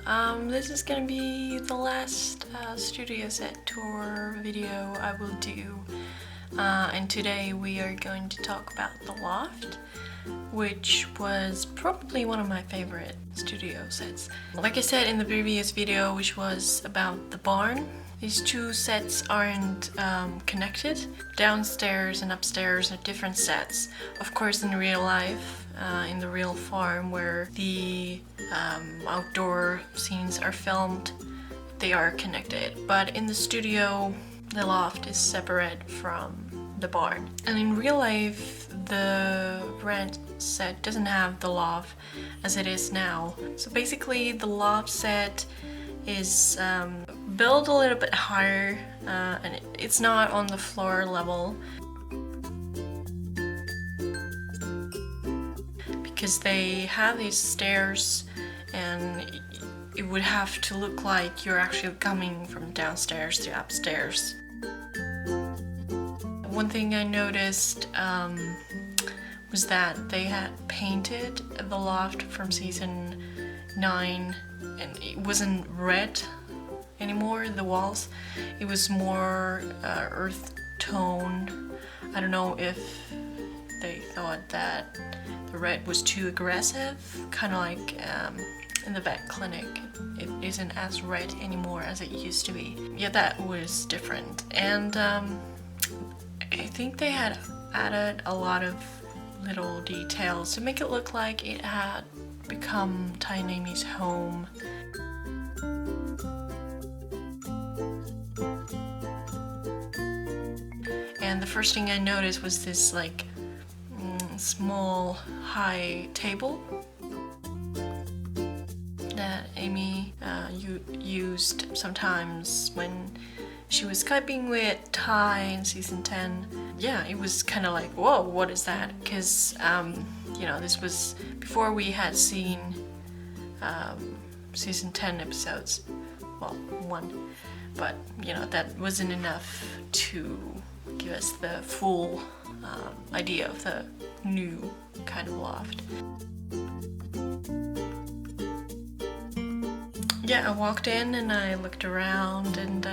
This is gonna be the last studio set tour video I will do, and today we are going to talk about the loft, which was probably one of my favorite studio sets. Like I said in the previous video, which was about the barn, these two sets aren't connected. Downstairs and upstairs are different sets. Of course, in real life, in the real farm where the outdoor scenes are filmed, they are connected. But in the studio, the loft is separate from the barn. And in real life, the rent set doesn't have the loft as it is now. So basically, the loft set is built a little bit higher, and it's not on the floor level because they have these stairs, and it would have to look like you're actually coming from downstairs to upstairs. One thing I noticed was that they had painted the loft from season 9, and it wasn't red anymore, the walls. It was more earth tone. I don't know if they thought that the red was too aggressive, kind of like in the vet clinic. It isn't as red anymore as it used to be. Yeah, that was different. And I think they had added a lot of little details to make it look like it had become Tiny Amy's home. And the first thing I noticed was this like small high table that Amy used sometimes when she was Skyping with Ty in season 10. Yeah, it was kind of like, whoa, what is that? Because, you know, this was before we had seen season 10 episodes. Well, one. But, you know, that wasn't enough to give us the full idea of the new kind of loft. Yeah, I walked in and I looked around, and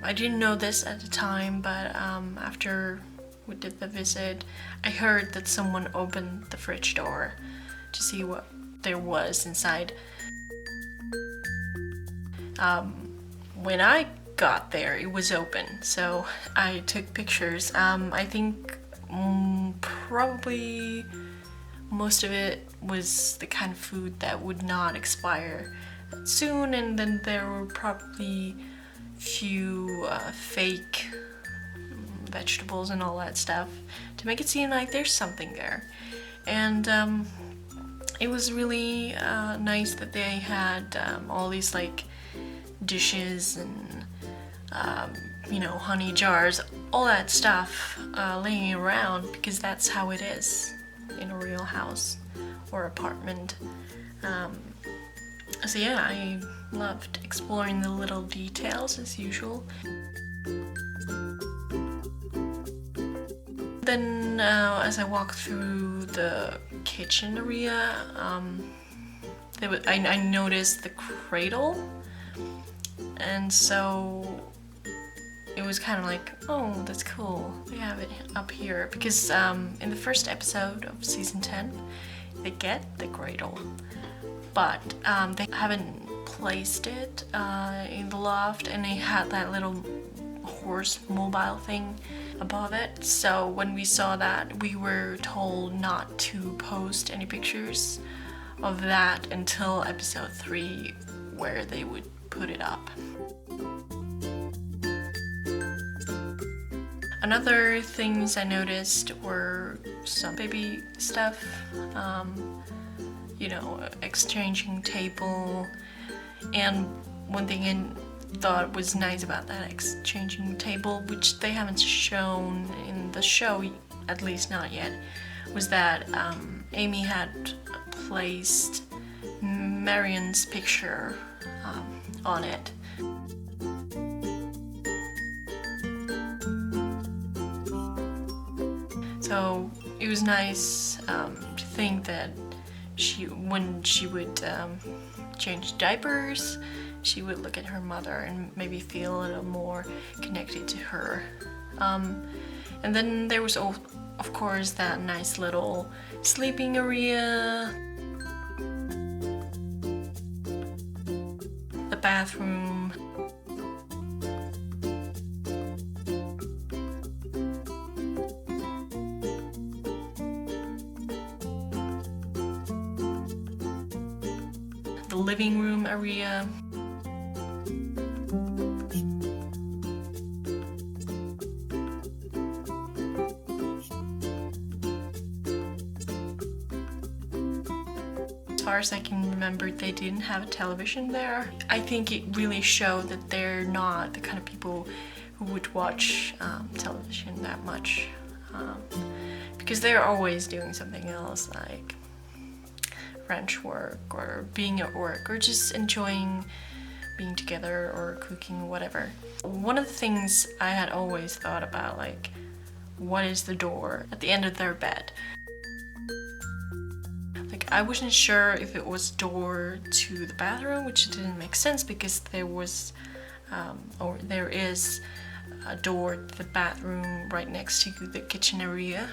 I didn't know this at the time, but after we did the visit, I heard that someone opened the fridge door to see what there was inside. When I got there, it was open, so I took pictures. I think probably most of it was the kind of food that would not expire soon, and then there were probably few fake vegetables and all that stuff to make it seem like there's something there. And it was really nice that they had all these like dishes and you know, honey jars, all that stuff laying around, because that's how it is in a real house or apartment. So yeah, I loved exploring the little details as usual. Then as I walked through the kitchen area, I noticed the cradle, and so it was kind of like, oh, that's cool, they have it up here, because in the first episode of season 10 they get the cradle, but they haven't placed it in the loft, and they had that little horse mobile thing above it. So when we saw that, we were told not to post any pictures of that until episode 3, where they would put it up. Another things I noticed were some baby stuff, you know, exchanging table. And one thing I thought was nice about that exchanging table, which they haven't shown in the show, at least not yet, was that Amy had placed Marion's picture on it. So it was nice to think that when she would change diapers, she would look at her mother and maybe feel a little more connected to her. And then there was, of course, that nice little sleeping area, the bathroom, the living room area, as far as I can remember, they didn't have a television there. I think it really showed that they're not the kind of people who would watch television that much, because they're always doing something else, like ranch work or being at work or just enjoying being together or cooking, whatever. One of the things I had always thought about, like, what is the door at the end of their bed? Like, I wasn't sure if it was door to the bathroom, which didn't make sense because there was there is a door to the bathroom right next to the kitchen area.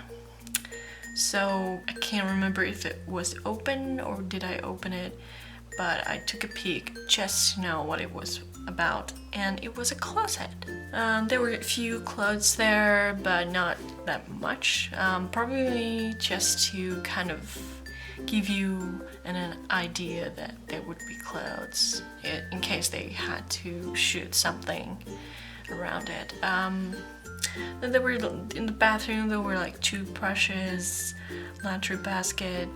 So I can't remember if it was open or did I open it, but I took a peek just to know what it was about, and it was a closet. There were a few clothes there, but not that much. Probably just to kind of give you an idea that there would be clothes in case they had to shoot something around it. Then there were, in the bathroom, there were like toothbrushes, laundry basket,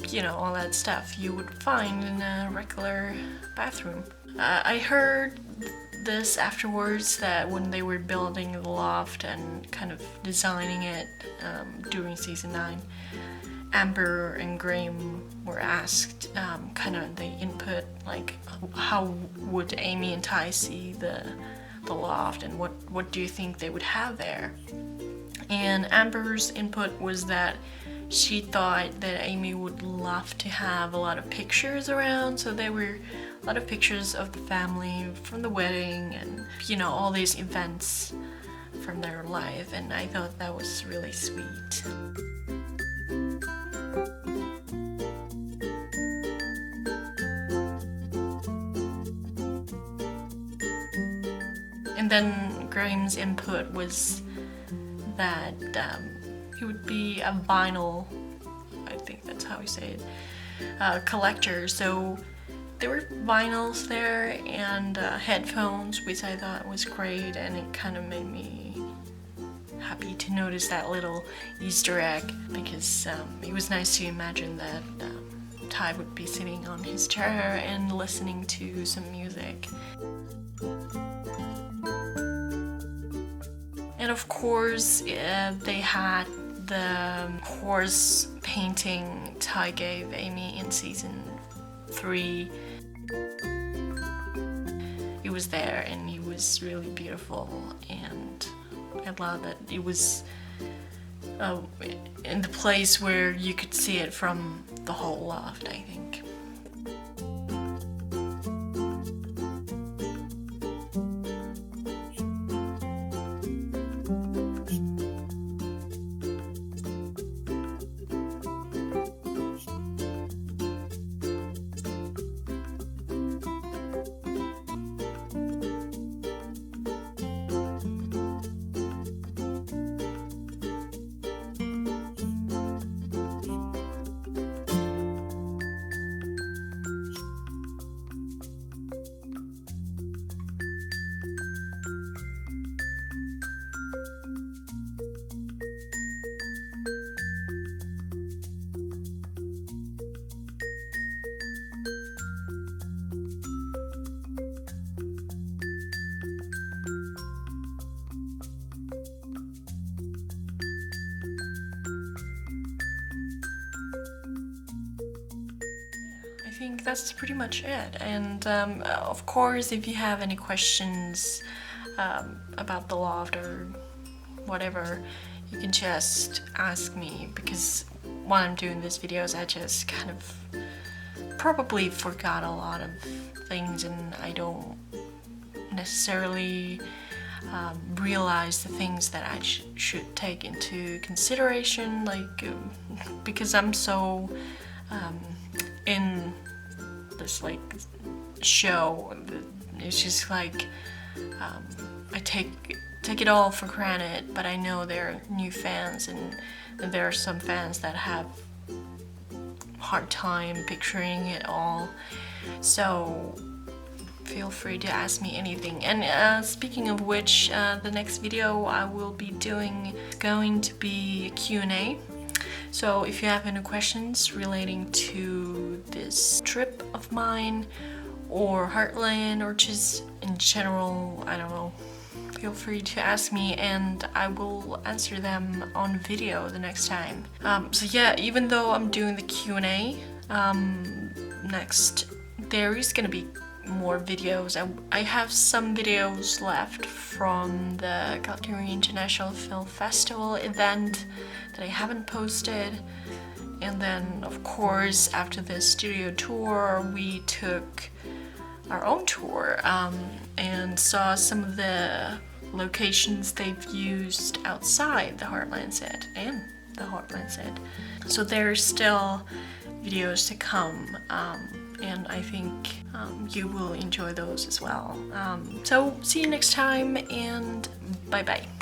you know, all that stuff you would find in a regular bathroom. I heard this afterwards, that when they were building the loft and kind of designing it during season 9, Amber and Graham were asked kind of the input, like how would Amy and Ty see the loft and what do you think they would have there? And Amber's input was that she thought that Amy would love to have a lot of pictures around, so there were a lot of pictures of the family from the wedding and, you know, all these events from their life, and I thought that was really sweet. And then Graham's input was that he would be a vinyl, I think that's how we say it, collector. So there were vinyls there and headphones, which I thought was great, and it kind of made me happy to notice that little Easter egg, because it was nice to imagine that Ty would be sitting on his chair and listening to some music. And of course, they had the horse painting Ty gave Amy in season 3. It was there and it was really beautiful, and I love that it was in the place where you could see it from the whole loft, I think. I think that's pretty much it. And of course, if you have any questions about the loft or whatever, you can just ask me, because while I'm doing these videos, I just kind of probably forgot a lot of things, and I don't necessarily realize the things that I should take into consideration, like because I'm so in this like show. It's just like I take it all for granted, but I know there are new fans, and there are some fans that have hard time picturing it all. So feel free to ask me anything. And speaking of which, the next video I will be doing is going to be a Q&A. So if you have any questions relating to this trip of mine, or Heartland, or just in general, I don't know, feel free to ask me and I will answer them on video the next time. So yeah, even though I'm doing the Q&A next, there is gonna be more videos. I have some videos left from the Calgary International Film Festival event that I haven't posted. And then of course after the studio tour we took our own tour and saw some of the locations they've used outside the Heartland set and the Heartland set. So there's still videos to come, and I think you will enjoy those as well. So see you next time, and bye bye.